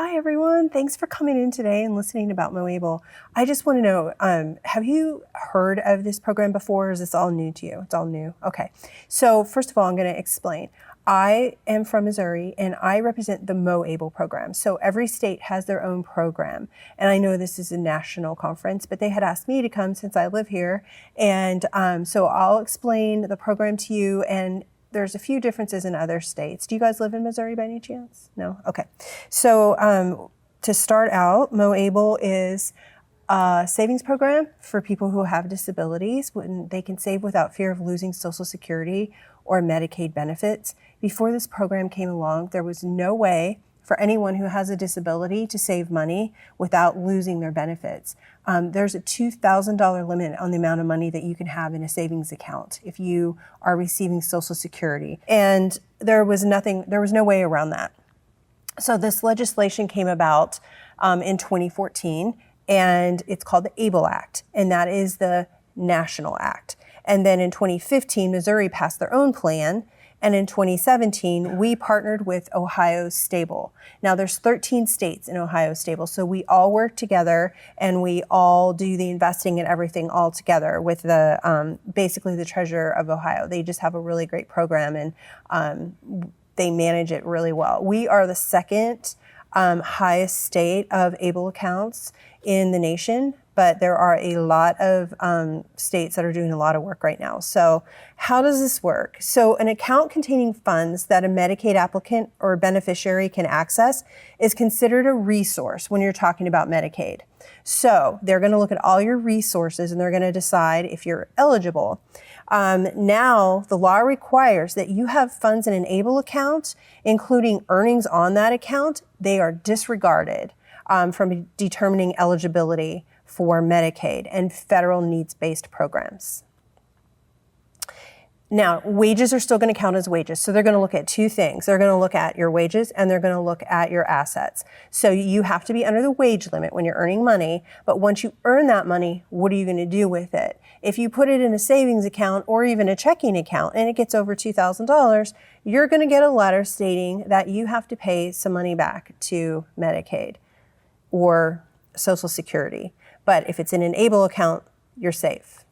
Hi, everyone. Thanks for coming in today and listening about MoAble. I just want to know, have you heard of this program before, or is this all new to you? It's all new. Okay. So first of all, I'm going to explain. I am from Missouri, and I represent the MoAble program. So every state has their own program. And I know this is a national conference, but they had asked me to come since I live here. And so I'll explain the program to you, and there's a few differences in other states. Do you guys live in Missouri by any chance? No? Okay. So to start out, MoAble is a savings program for people who have disabilities when they can save without fear of losing Social Security or Medicaid benefits. Before this program came along, there was no way for anyone who has a disability to save money without losing their benefits. There's a $2,000 limit on the amount of money that you can have in a savings account if you are receiving Social Security. And there was no way around that. So this legislation came about in 2014, and it's called the ABLE Act, and that is the national act. And then in 2015, Missouri passed their own plan. And in 2017, we partnered with Ohio Stable. Now there's 13 states in Ohio Stable, so we all work together and we all do the investing and everything all together with the basically the treasurer of Ohio. They just have a really great program, and they manage it really well. We are the second highest state of ABLE accounts in the nation, but there are a lot of states that are doing a lot of work right now. So how does this work? So an account containing funds that a Medicaid applicant or beneficiary can access is considered a resource when you're talking about Medicaid. So they're going to look at all your resources and they're going to decide if you're eligible. Now, the law requires that you have funds in an ABLE account, including earnings on that account. They are disregarded from determining eligibility for Medicaid and federal needs-based programs. Now, wages are still going to count as wages. So they're going to look at two things. They're going to look at your wages and they're going to look at your assets. So you have to be under the wage limit when you're earning money. But once you earn that money, what are you going to do with it? If you put it in a savings account or even a checking account and it gets over $2,000, you're going to get a letter stating that you have to pay some money back to Medicaid or Social Security. But if it's in an ABLE account, you're safe.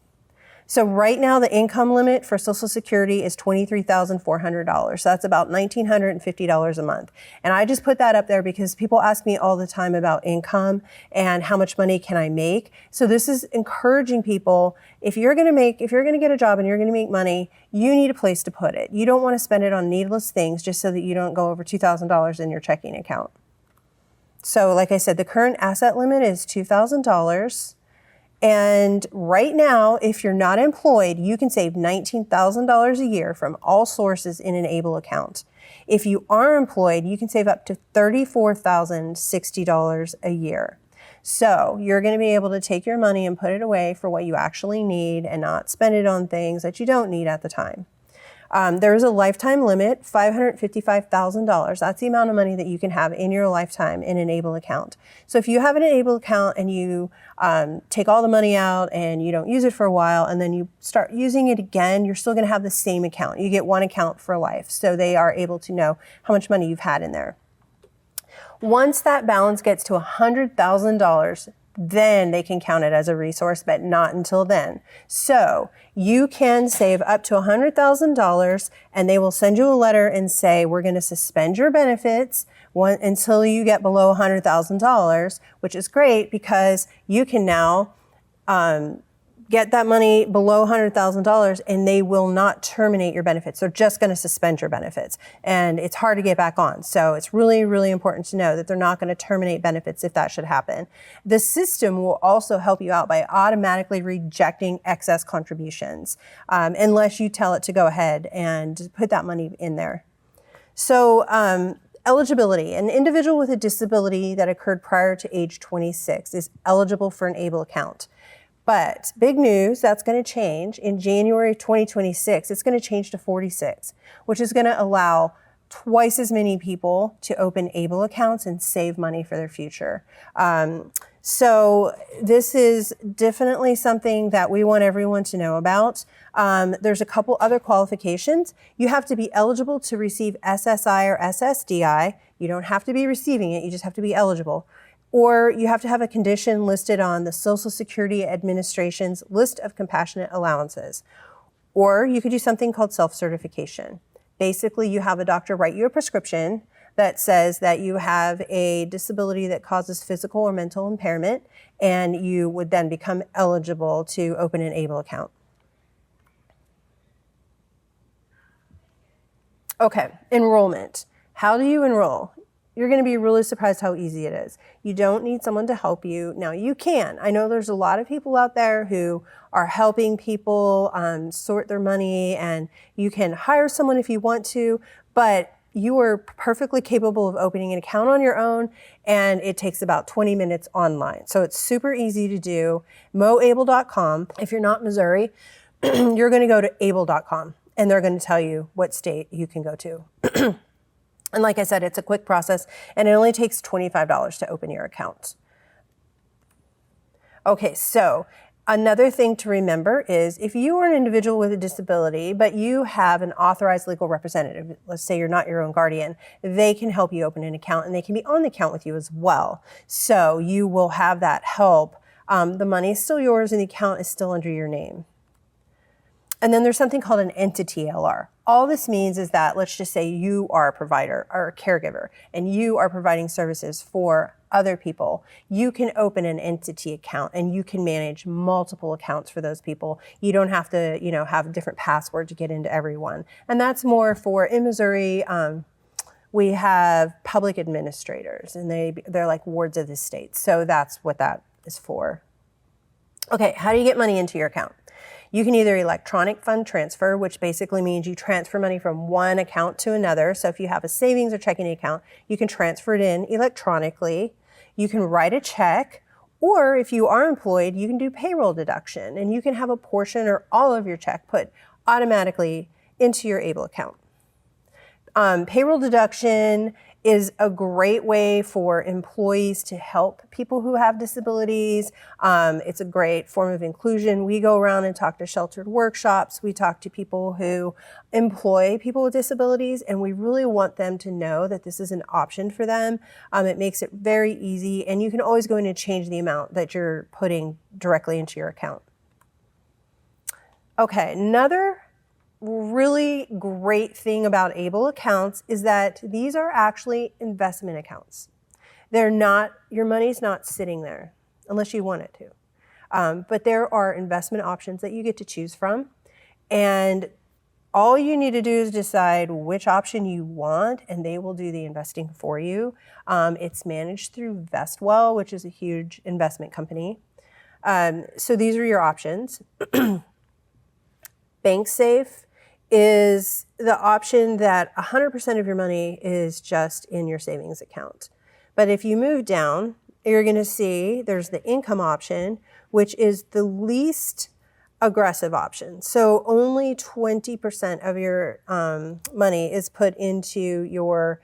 So right now, the income limit for Social Security is $23,400. So that's about $1,950 a month. And I just put that up there because people ask me all the time about income and how much money can I make. So this is encouraging people, if you're going to get a job and you're going to make money, you need a place to put it. You don't want to spend it on needless things just so that you don't go over $2,000 in your checking account. So like I said, the current asset limit is $2,000. And right now, if you're not employed, you can save $19,000 a year from all sources in an ABLE account. If you are employed, you can save up to $34,060 a year. So you're going to be able to take your money and put it away for what you actually need and not spend it on things that you don't need at the time. There is a lifetime limit, $555,000. That's the amount of money that you can have in your lifetime in an ABLE account. So if you have an ABLE account and you take all the money out and you don't use it for a while and then you start using it again, you're still going to have the same account. You get one account for life. So they are able to know how much money you've had in there. Once that balance gets to $100,000, then they can count it as a resource, but not until then. So you can save up to $100,000 and they will send you a letter and say, we're going to suspend your benefits until you get below $100,000, which is great because you can now get that money below $100,000 and they will not terminate your benefits. They're just going to suspend your benefits. And it's hard to get back on. So it's really, really important to know that they're not going to terminate benefits if that should happen. The system will also help you out by automatically rejecting excess contributions, unless you tell it to go ahead and put that money in there. So eligibility. An individual with a disability that occurred prior to age 26 is eligible for an ABLE account. But big news, that's going to change. In January 2026, it's going to change to 46, which is going to allow twice as many people to open ABLE accounts and save money for their future. So this is definitely something that we want everyone to know about. There's a couple other qualifications. You have to be eligible to receive SSI or SSDI. You don't have to be receiving it. You just have to be eligible. Or you have to have a condition listed on the Social Security Administration's list of compassionate allowances. Or you could do something called self-certification. Basically, you have a doctor write you a prescription that says that you have a disability that causes physical or mental impairment, and you would then become eligible to open an ABLE account. Okay, enrollment. How do you enroll? You're going to be really surprised how easy it is. You don't need someone to help you. Now, you can. I know there's a lot of people out there who are helping people sort their money, and you can hire someone if you want to, but you are perfectly capable of opening an account on your own, and it takes about 20 minutes online. So it's super easy to do. moable.com. If you're not in Missouri, you're going to go to able.com, and they're going to tell you what state you can go to. And like I said, it's a quick process, and it only takes $25 to open your account. Okay, so another thing to remember is if you are an individual with a disability, but you have an authorized legal representative, let's say you're not your own guardian, they can help you open an account, and they can be on the account with you as well. So you will have that help. The money is still yours, and the account is still under your name. And then there's something called an entity LR. All this means is that, let's just say you are a provider or a caregiver, and you are providing services for other people. You can open an entity account, and you can manage multiple accounts for those people. You don't have to, have a different password to get into everyone. And that's more for, in Missouri, we have public administrators, and they're like wards of the state. So that's what that is for. Okay, how do you get money into your account? You can either electronic fund transfer, which basically means you transfer money from one account to another. So if you have a savings or checking account, you can transfer it in electronically. You can write a check, or if you are employed, you can do payroll deduction, and you can have a portion or all of your check put automatically into your ABLE account. Payroll deduction is a great way for employees to help people who have disabilities. It's a great form of inclusion. We go around and talk to sheltered workshops. We talk to people who employ people with disabilities, and we really want them to know that this is an option for them. It makes it very easy, and you can always go in and change the amount that you're putting directly into your account. Okay, another really great thing about ABLE accounts is that these are actually investment accounts. They're not, your money's not sitting there unless you want it to. But there are investment options that you get to choose from, and all you need to do is decide which option you want, and they will do the investing for you. It's managed through Vestwell, which is a huge investment company. So these are your options. BankSafe is the option that 100% of your money is just in your savings account. But if you move down, you're going to see there's the income option, which is the least aggressive option. So only 20% of your money is put into your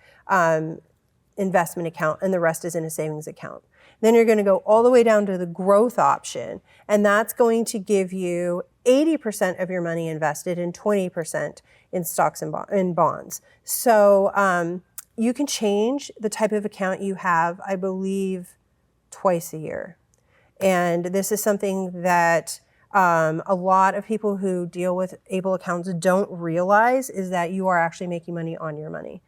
investment account, and the rest is in a savings account. Then you're going to go all the way down to the growth option, and that's going to give you 80% of your money invested and 20% in stocks and bonds. So you can change the type of account you have, I believe, twice a year. And this is something that a lot of people who deal with ABLE accounts don't realize, is that you are actually making money on your money.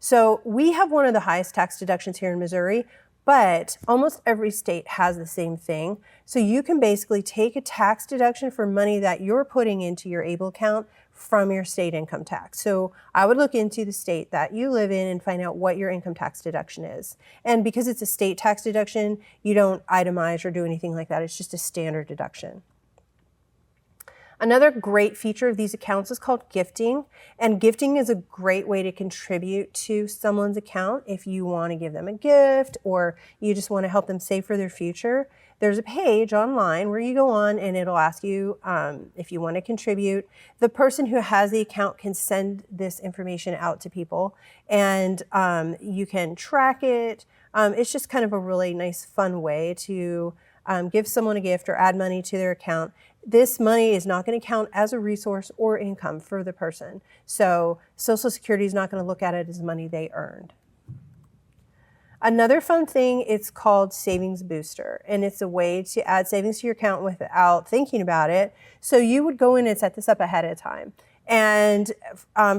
So we have one of the highest tax deductions here in Missouri, but almost every state has the same thing. So you can basically take a tax deduction for money that you're putting into your ABLE account from your state income tax. So I would look into the state that you live in and find out what your income tax deduction is. And because it's a state tax deduction, you don't itemize or do anything like that. It's just a standard deduction. Another great feature of these accounts is called gifting, and gifting is a great way to contribute to someone's account if you want to give them a gift or you just want to help them save for their future. There's a page online where you go on and it'll ask you if you want to contribute. The person who has the account can send this information out to people, and you can track it. It's just kind of a really nice, fun way to give someone a gift or add money to their account. this money is not going to count as a resource or income for the person. So Social Security is not going to look at it as money they earned. Another fun thing, it's called Savings Booster, and it's a way to add savings to your account without thinking about it. So you would go in and set this up ahead of time. And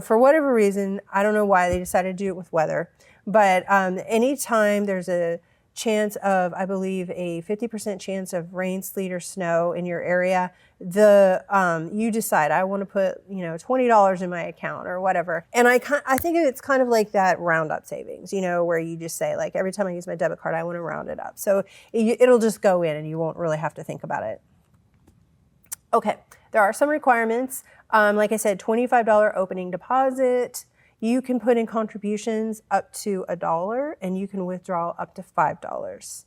for whatever reason, I don't know why they decided to do it with weather, but anytime there's a chance of, I believe, a 50% chance of rain, sleet, or snow in your area, you decide, I want to put, $20 in my account or whatever. And I think it's kind of like that roundup savings, where you just say, like, every time I use my debit card, I want to round it up. So it'll just go in and you won't really have to think about it. Okay, there are some requirements. Like I said, $25 opening deposit. You can put in contributions up to $1 and you can withdraw up to $5.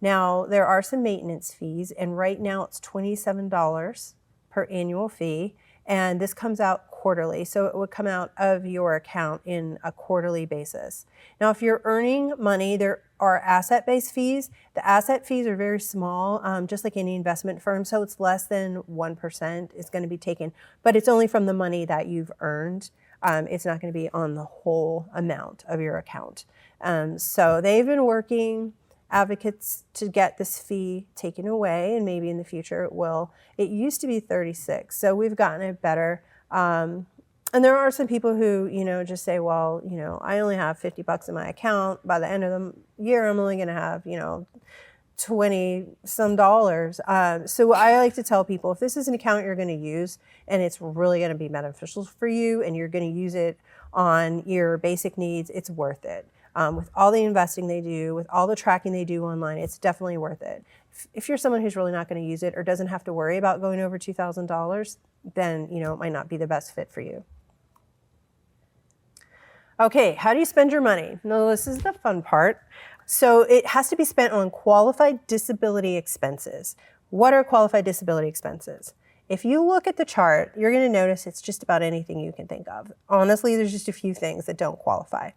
Now, there are some maintenance fees, and right now it's $27 per annual fee, and this comes out quarterly, so it would come out of your account in a quarterly basis. Now, if you're earning money, there are asset-based fees. The asset fees are very small, just like any investment firm, so it's less than 1% is going to be taken, but it's only from the money that you've earned. It's not going to be on the whole amount of your account. So they've been working, advocates, to get this fee taken away, and maybe in the future it will. It used to be $36, so we've gotten it better. And there are some people who, just say, well, I only have $50 in my account. By the end of the year, I'm only going to have, $20 some dollars. So I like to tell people, if this is an account you're going to use and it's really going to be beneficial for you and you're going to use it on your basic needs, it's worth it. With all the investing they do, with all the tracking they do online, it's definitely worth it. If you're someone who's really not going to use it or doesn't have to worry about going over $2,000, then it might not be the best fit for you. Okay, how do you spend your money? Now, this is the fun part. So it has to be spent on qualified disability expenses. What are qualified disability expenses? If you look at the chart, you're going to notice it's just about anything you can think of. Honestly, there's just a few things that don't qualify.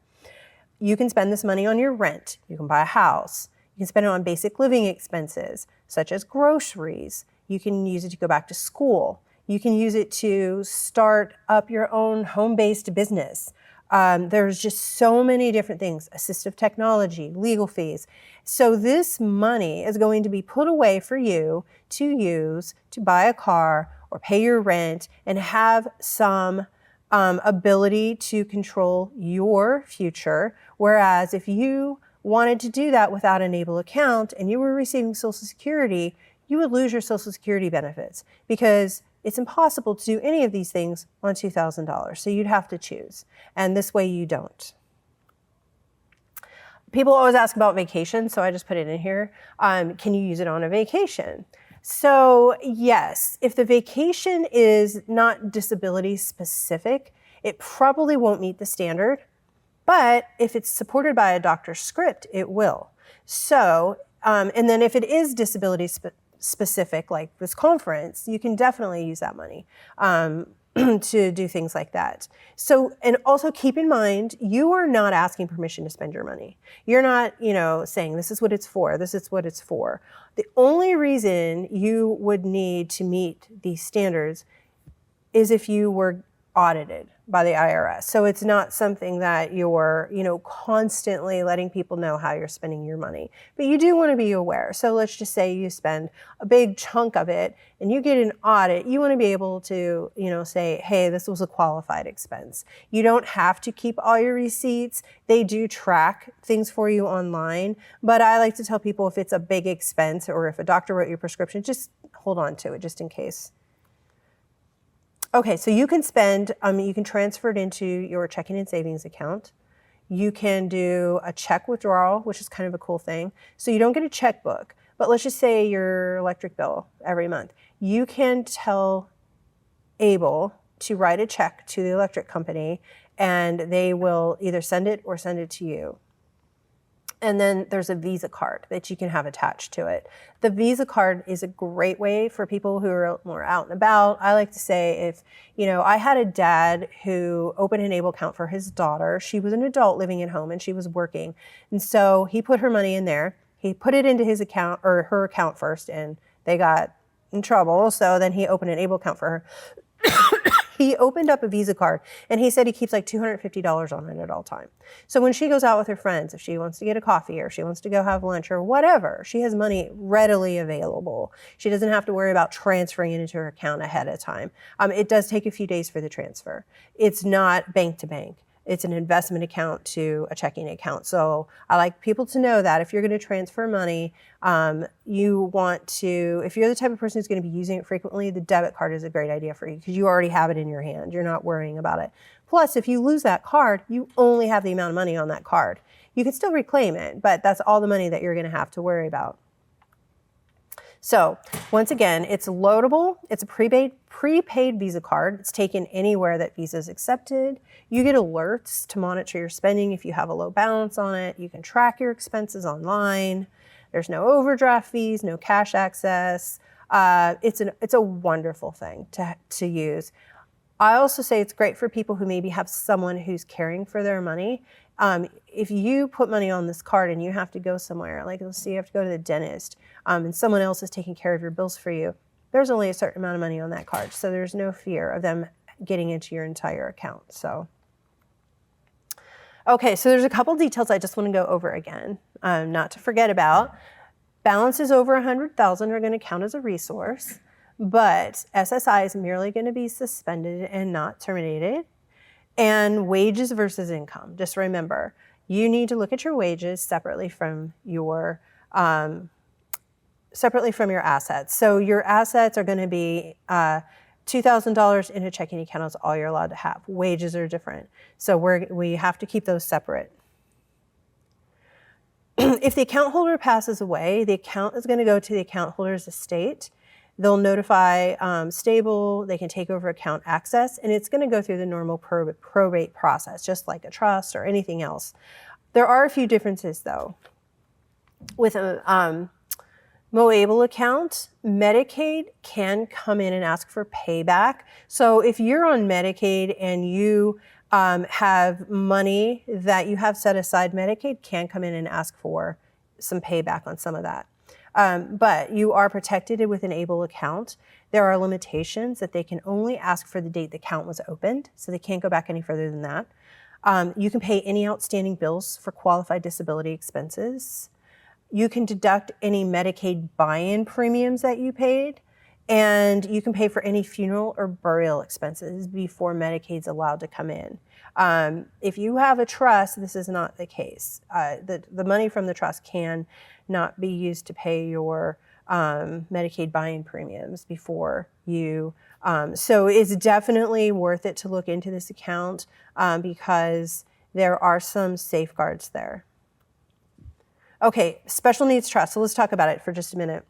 You can spend this money on your rent. You can buy a house. You can spend it on basic living expenses, such as groceries. You can use it to go back to school. You can use it to start up your own home-based business. There's just so many different things, assistive technology, legal fees. So this money is going to be put away for you to use to buy a car or pay your rent and have some ability to control your future. Whereas if you wanted to do that without an ABLE account and you were receiving Social Security, you would lose your Social Security benefits because it's impossible to do any of these things on $2,000. So you'd have to choose. And this way you don't. People always ask about vacation, so I just put it in here. Can you use it on a vacation? So yes, if the vacation is not disability specific, it probably won't meet the standard. But if it's supported by a doctor's script, it will. So, and then if it is disability specific, like this conference, you can definitely use that money to do things like that. So, and also keep in mind, you are not asking permission to spend your money. You're not, saying this is what it's for, this is what it's for. The only reason you would need to meet these standards is if you were audited by the IRS. So it's not something that you're, constantly letting people know how you're spending your money. But you do want to be aware. So let's just say you spend a big chunk of it and you get an audit. You want to be able to, say, hey, this was a qualified expense. You don't have to keep all your receipts. They do track things for you online. But I like to tell people if it's a big expense or if a doctor wrote your prescription, just hold on to it just in case. Okay, so you can spend, you can transfer it into your checking and savings account. You can do a check withdrawal, which is kind of a cool thing. So you don't get a checkbook, but let's just say your electric bill every month. You can tell ABLE to write a check to the electric company and they will either send it or send it to you. And then there's a Visa card that you can have attached to it. The Visa card is a great way for people who are more out and about. I like to say if, I had a dad who opened an ABLE account for his daughter. She was an adult living at home and she was working. And so he put her money in there. He put it into his account or her account first and they got in trouble. So then he opened an ABLE account for her. He opened up a Visa card, and he said he keeps like $250 on it at all time. So when she goes out with her friends, if she wants to get a coffee or she wants to go have lunch or whatever, she has money readily available. She doesn't have to worry about transferring it into her account ahead of time. It does take a few days for the transfer. It's not bank to bank. It's an investment account to a checking account. So I like people to know that if you're going to transfer money, you want to, if you're the type of person who's going to be using it frequently, the debit card is a great idea for you because you already have it in your hand. You're not worrying about it. Plus, if you lose that card, you only have the amount of money on that card. You can still reclaim it, but that's all the money that you're going to have to worry about. So once again, it's loadable. It's a prepaid Visa card. It's taken anywhere that Visa is accepted. You get alerts to monitor your spending if you have a low balance on it. You can track your expenses online. There's no overdraft fees, no cash access. It's a wonderful thing to use. I also say it's great for people who maybe have someone who's caring for their money. If you put money on this card and you have to go somewhere, like let's say you have to go to the dentist, and someone else is taking care of your bills for you, there's only a certain amount of money on that card. So there's no fear of them getting into your entire account. So, okay, so there's a couple details I just want to go over again, not to forget about. Balances over $100,000 are going to count as a resource, but SSI is merely going to be suspended and not terminated. And wages versus income. Just remember, you need to look at your wages separately from your assets. So your assets are going to be $2,000 in a checking account is all you're allowed to have. Wages are different. So we have to keep those separate. If the account holder passes away, the account is going to go to the account holder's estate. They'll notify Stable, they can take over account access, and it's going to go through the normal probate process, just like a trust or anything else. There are a few differences, though. With a MoAble account, Medicaid can come in and ask for payback. So if you're on Medicaid and you have money that you have set aside, Medicaid can come in and ask for some payback on some of that. But you are protected with an ABLE account. There are limitations that they can only ask for the date the account was opened, so they can't go back any further than that. You can pay any outstanding bills for qualified disability expenses. You can deduct any Medicaid buy-in premiums that you paid, and you can pay for any funeral or burial expenses before Medicaid's allowed to come in. If you have a trust, this is not the case. The money from the trust can not be used to pay your Medicaid buy-in premiums before you. So it's definitely worth it to look into this account because there are some safeguards there. Okay, special needs trust. So let's talk about it for just a minute.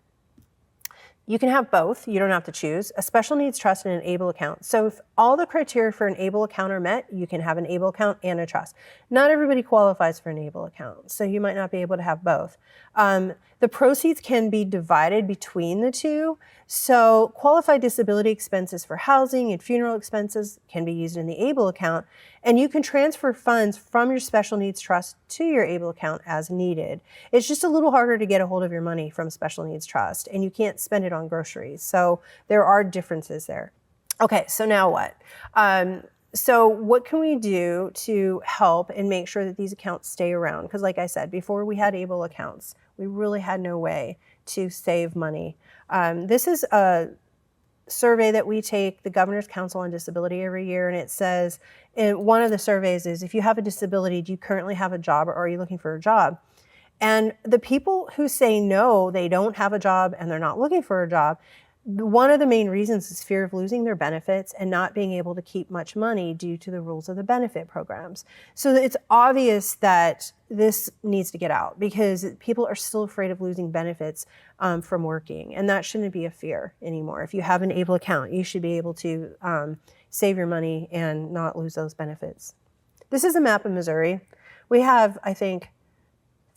You can have both. You don't have to choose. A special needs trust and an ABLE account. So if all the criteria for an ABLE account are met, you can have an ABLE account and a trust. Not everybody qualifies for an ABLE account, so you might not be able to have both. The proceeds can be divided between the two. So qualified disability expenses for housing and funeral expenses can be used in the ABLE account, and you can transfer funds from your special needs trust to your ABLE account as needed. It's just a little harder to get a hold of your money from special needs trust, and you can't spend it on groceries. So there are differences there. Okay, so now what? So what can we do to help and make sure that these accounts stay around? Because like I said, before we had ABLE accounts, we really had no way to save money. This is a survey that we take, the Governor's Council on Disability, every year, and it says, in one of the surveys is, if you have a disability, do you currently have a job or are you looking for a job? And the people who say no, they don't have a job and they're not looking for a job, one of the main reasons is fear of losing their benefits and not being able to keep much money due to the rules of the benefit programs. So it's obvious that this needs to get out because people are still afraid of losing benefits from working, and that shouldn't be a fear anymore. If you have an ABLE account, you should be able to save your money and not lose those benefits. This is a map of Missouri. We have, I think,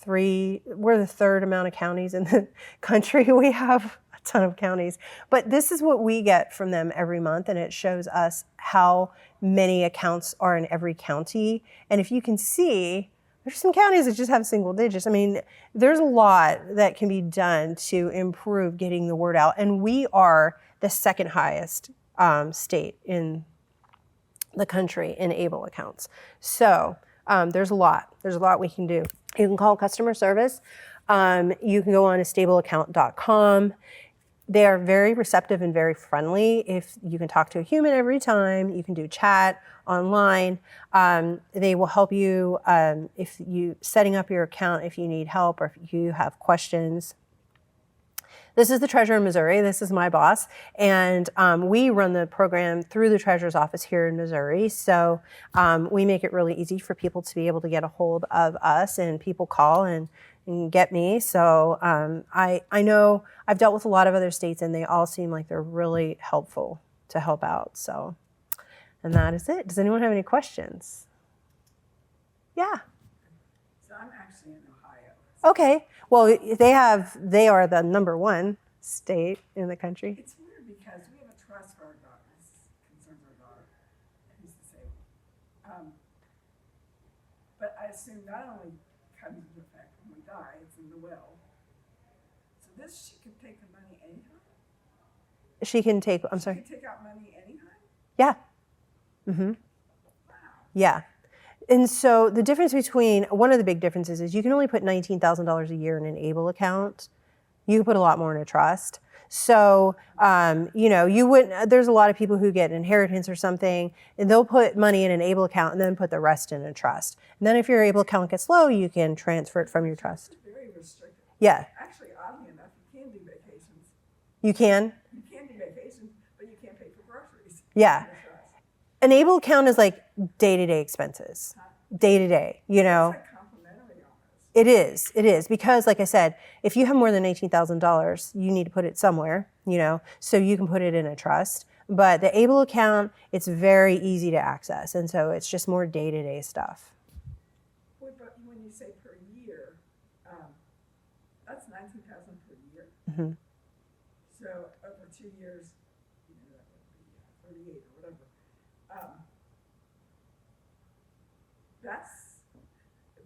we're the third amount of counties in the country. We have a ton of counties, but this is what we get from them every month, and it shows us how many accounts are in every county. And if you can see, There's some counties that just have single digits. I mean, there's a lot that can be done to improve getting the word out. And we are the second highest state in the country in ABLE accounts. So there's a lot. There's a lot we can do. You can call customer service. You can go on to stableaccount.com. They are very receptive and very friendly. If you can talk to a human every time, you can do chat online. They will help you if you setting up your account if you need help or if you have questions. This is the treasurer in Missouri. This is my boss. And we run the program through the treasurer's office here in Missouri. So we make it really easy for people to be able to get a hold of us, and people call and get me. So I know I've dealt with a lot of other states, and they all seem like they're really helpful to help out. So, and that is it. Does anyone have any questions? Yeah. So I'm actually in Ohio. Okay. Well, they are the #1 state in the country. It's weird because we have a trust for our daughter. This concerns our daughter, who's disabled. But I assume not only comes into effect when we die, it's in the will. So she could take the money anytime? She can take, I'm sorry? She could take out money anytime? Yeah. Mm-hmm. Wow. Yeah. And so the difference between, one of the big differences is you can only put $19,000 a year in an ABLE account. You can put a lot more in a trust. So, you wouldn't, there's a lot of people who get inheritance or something, and they'll put money in an ABLE account and then put the rest in a trust. And then if your ABLE account gets low, you can transfer it from your trust. Very restricted. Yeah. Actually, oddly enough, you can do vacations. You can? You can do vacations, but you can't pay for groceries. Yeah. An ABLE account is like day-to-day expenses. Day-to-day, It's like complimentary almost. It is, because like I said, if you have more than $18,000, you need to put it somewhere, so you can put it in a trust. But the ABLE account, it's very easy to access, and so it's just more day-to-day stuff. But when you say per year, that's $19,000 per year. Mm-hmm. So over 2 years, that would be 38 or whatever.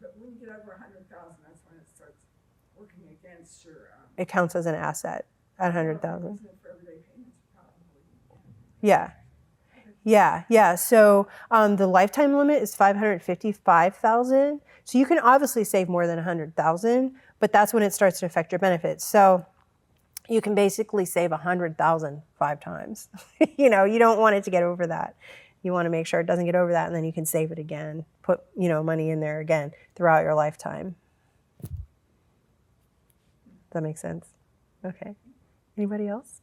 But when you get over 100,000, that's when it starts working against your. It counts as an asset at 100,000. For everyday payments, probably. Yeah. So the lifetime limit is $555,000. So you can obviously save more than 100,000, but that's when it starts to affect your benefits. So you can basically save 100,000 5 times. You don't want it to get over that. You want to make sure it doesn't get over that, and then you can save it again, put money in there again throughout your lifetime. Does that make sense? Okay. Anybody else?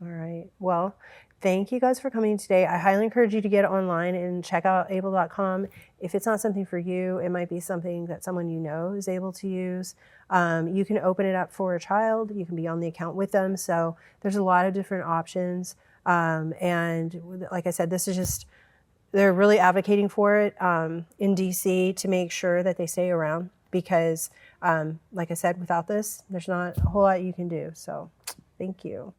All right. Well, thank you guys for coming today. I highly encourage you to get online and check out able.com. If it's not something for you, it might be something that someone you know is able to use. You can open it up for a child. You can be on the account with them. So there's a lot of different options. And like I said, they're really advocating for it in DC to make sure that they stay around because, like I said, without this, there's not a whole lot you can do. So thank you.